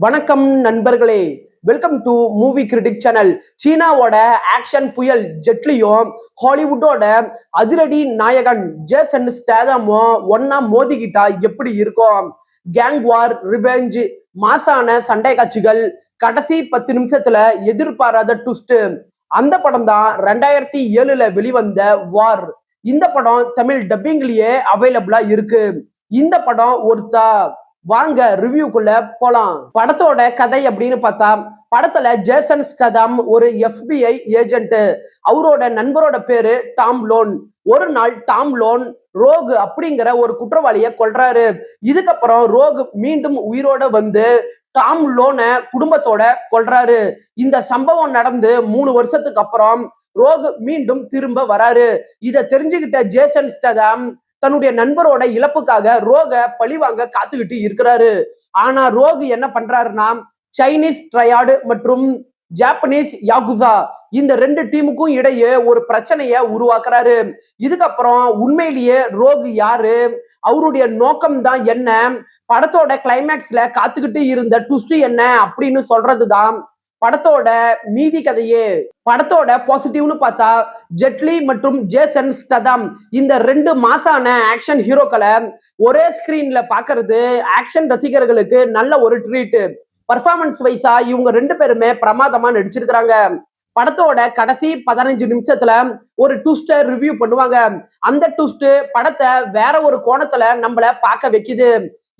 வணக்கம் நண்பர்களே, welcome to movie critic channel. சீனாவோட ஆக்ஷன் புயல் ஜெட்லியும் ஹாலிவுட்டோட அதிரடி நாயகன் ஜேசன் ஸ்டேதமும் ஒன்னா மோதிக்கிட்டா எப்படி இருக்கும்? கேங் வார், ரிவெஞ்ச், மாசான சண்டை காட்சிகள், கடைசி 10 நிமிஷத்துல எதிர்பாராத ட்விஸ்ட். அந்த படம் தான் 2007 வெளிவந்த வார். இந்த படம் தமிழ் டப்பிங்லயே அவைலபிளா இருக்கு. இந்த படம் ஒருத்தா வாங்க ரிவ்யூக்குள்ள போலாம். படத்தோட கதை அப்படின்னு பார்த்தா, படத்துல ஜேசன் ஸ்டேதம் ஒரு FBI ஏஜென்ட். அவரோட நண்பரோட பேரு டாம் லோன். ஒரு நாள் டாம் லோன் ரோக் அப்படிங்கிற ஒரு குற்றவாளிய கொல்றாரு. இதுக்கப்புறம் ரோக் மீண்டும் உயிரோட வந்து டாம் லோன குடும்பத்தோட கொல்றாரு. இந்த சம்பவம் நடந்து 3 வருஷத்துக்கு அப்புறம் ரோக் மீண்டும் திரும்ப வராரு. இத தெரிஞ்சுக்கிட்ட ஜேசன் ஸ்டேதம் தன்னுடைய நண்பரோட இழப்புக்காக ரோக பழிவாங்க காத்துக்கிட்டு இருக்கிறாரு. ஆனா ரோக் என்ன பண்றாருன்னா, சைனீஸ் ட்ரையாடு மற்றும் ஜாப்பனீஸ் யாகுசா இந்த 2 டீமுக்கும் இடையே ஒரு பிரச்சனைய உருவாக்குறாரு. இதுக்கப்புறம் உண்மையிலேயே ரோக் யாரு, அவருடைய நோக்கம் தான் என்ன, படத்தோட கிளைமேக்ஸ்ல காத்துக்கிட்டு இருந்த ட்விஸ்ட் என்ன அப்படின்னு சொல்றதுதான் படத்தோட மீதி கதையே. படத்தோட பாசிட்டிவ்னு பார்த்தா, ஜெட்லி மற்றும் ஜேசன் ஸ்டேதம் இந்த 2 மாசான ஆக்ஷன் ஹீரோக்களை ஒரே ஸ்கிரீன்ல பாக்குறது ஆக்ஷன் ரசிகர்களுக்கு நல்ல ஒரு ட்ரீட். பர்ஃபார்மன்ஸ் வைஸா இவங்க 2 பேருமே பிரமாதமா நடிச்சிருக்கிறாங்க. படத்தோட கடைசி 15 நிமிஷத்துல ஒரு ட்விஸ்ட ரிவ்யூ பண்ணுவாங்க. அந்த ட்விஸ்ட் படத்தை வேற ஒரு கோணத்துல நம்மள பார்க்க வைக்குது.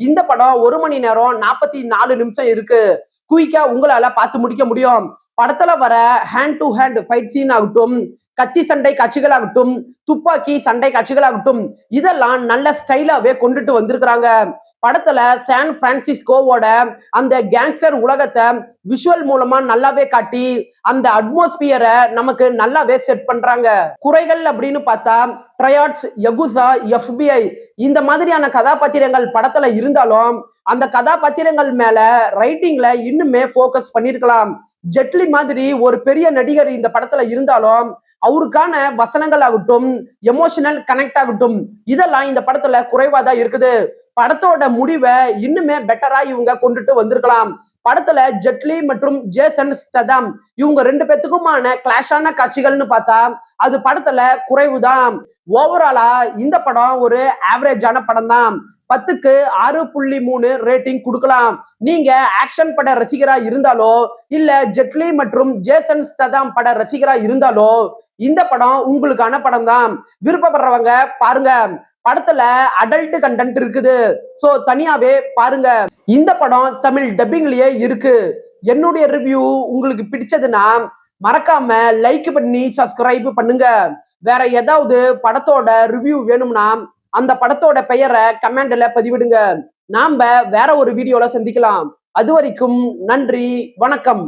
இந்த படம் 1 மணி நேரம் 44 நிமிஷம் இருக்கு. குயிக்கா உங்களால பார்த்து முடிக்க முடியும். படத்துல வர hand to hand fight scene ஆகட்டும், கத்தி சண்டை காட்சிகள் ஆகட்டும், துப்பாக்கி சண்டை காட்சிகள் ஆகட்டும், இதெல்லாம் நல்ல ஸ்டைலாவே கொண்டுட்டு வந்திருக்கிறாங்க. படத்துல சான் பிரான்சிஸ்கோவோட அந்த கேங்ஸ்டர் உலகத்தை விஷுவல் மூலமா நல்லாவே காட்டி அந்த அட்மாஸ்பியரை நமக்கு நல்லாவே செட் பண்றாங்க. குறைகள் அப்படின்னு பார்த்தா, ட்ரையாட்ஸ், யகுசா, FBI இந்த மாதிரியான கதாபாத்திரங்கள் படத்துல இருந்தாலும் அந்த கதாபாத்திரங்கள் மேல ரைட்டிங்ல இன்னுமே போக்கஸ் பண்ணிருக்கலாம். ஜெட்லி மாதிரி ஒரு பெரிய நடிகர் இந்த படத்துல இருந்தாலும் அவருக்கான வசனங்கள் ஆகட்டும், எமோஷனல் கனெக்ட் ஆகட்டும், இதெல்லாம் இந்த படத்துல குறைவாதான் இருக்குது. படத்தோட முடிவை இன்னுமே பெட்டரா இவங்க கொண்டுட்டு வந்திருக்கலாம். படத்துல ஜெட்லி மற்றும் ஜேசன் ஸ்டேதம் இவங்க 2 பேத்துக்குமான கிளாஷான காட்சிகள்னு பார்த்தா அது படத்துல குறைவுதான். ஓவராலா இந்த படம் ஒரு ஆவரேஜான படம் தான். 10க்கு 6.3 ரேட்டிங் கொடுக்கலாம். நீங்க ஆக்ஷன் பட ரசிகரா இருந்தாலோ இல்ல ஜெட்லி மற்றும் ஜேசன் ஸ்டேதம் பட ரசிகரா இருந்தாலோ இந்த படம் உங்களுக்கான படம் தான். விருப்பப்படுறவங்க பாருங்க. படத்துல அடல்ட் கண்டென்ட் இருக்குது, சோ தனியாவே பாருங்க. இந்த படம் தமிழ் டப்பிங்லயே இருக்கு. என்னுடைய ரிவ்யூ உங்களுக்கு பிடிச்சதுன்னா மறக்காம லைக் பண்ணி சப்ஸ்கிரைப் பண்ணுங்க. வேற ஏதாவது படத்தோட ரிவ்யூ வேணும்னா அந்த படத்தோட பெயரை கமெண்ட்ல பதிவிடுங்க. நாம வேற ஒரு வீடியோல சந்திக்கலாம். அது வரைக்கும் நன்றி, வணக்கம்.